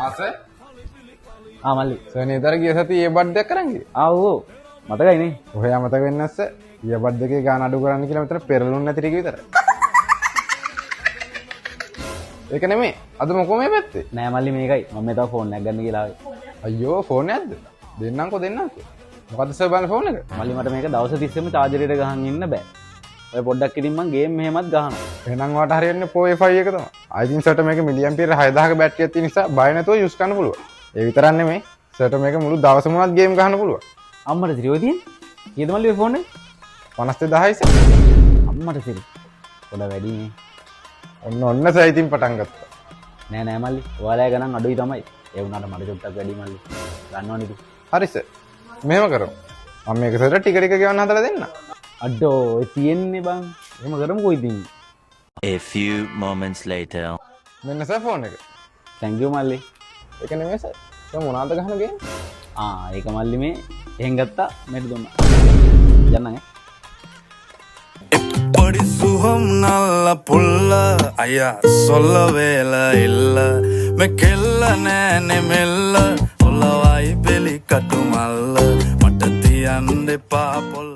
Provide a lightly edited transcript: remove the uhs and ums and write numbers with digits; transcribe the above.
මාසේ මල්ලි සනීතර ගිය සතියේ ඒ බඩ් දෙක කරන් ගියේ. ඔව් මතකයිනේ. ඔයා මතක වෙන්නේ නැස්ස. ඊය බඩ් දෙකේ ගාන අඩු කරන්න කියලා මෙතන පෙරළුන්නේ නැති ටික විතරයි. ඒක නෙමෙයි. අද මොකෝ මේ පැත්තේ? නෑ මල්ලි මේකයි. මම මේ තව ෆෝන් එකක් ගන්න කියලා ආවේ. අයියෝ ෆෝන් එකක්ද? දෙන්නම්කෝ. මොකද්ද සර් බලන ෆෝන් එක? මල්ලි මට මේක දවස් 30ෙම චාර්ජරයට ගහන් ඉන්න බෑ. ඔය පොඩ්ඩක් ඉතින් මං ගේම් මෙහෙමත් ගහනවා. එහෙනම් වාට හරියන්නේ Pro A5 එක තමයි. I think සර්ට මේක මිලියම්පියර් 6000ක බැටරියක් තියෙන නිසා බය නැතුව යූස් කරන්න පුළුවන්. ඒ විතරක් නෙමෙයි සර්ට මේක මුළු දවසම උනත් ගේම් ගහන්න පුළුවන්. අම්මට සිරියෝ තියෙන්නේ? කීයද මල්ලි ඔය ෆෝන් එක? 52000යි සර්. අම්මට සිරි. පොඩ වැඩි නේ. ඔන්න සර් ඉතින් පටන් ගත්තා. නෑ මල්ලි. ඔයාලා ගණන් අඩුයි තමයි. ඒ වුණාට මට චුට්ටක් වැඩි මල්ලි. ගන්නවනේ ඉතින්. හරි සර්. මෙහෙම කරමු. මම මේක සර්ට ටික ටික ගෙවන්න හදලා දෙන්න. අඩෝ ඔය තියෙන්නේ බං. එහෙම කරමුකෝ ඉතින්. A few moments later. මෙන්න සර් ෆෝන් එක. thank you මල්ලි. ඒක නෙමෙයි සර්. දැන් මොනවාද ගහන ගේම්? ඒක මල්ලි මේ එහෙන් ගත්තා මෙට දුන්නා. යන්න ඈ. ఎప్పటి సుహం నల్ల పుల్ల అయ్యా సొల్ల వేల ఇల్ల మెకెల్ల నేనే మెల్ల ఒలవాయి పెలి కట్టుమల్ల మట్ట తీయండి పాపొల్ల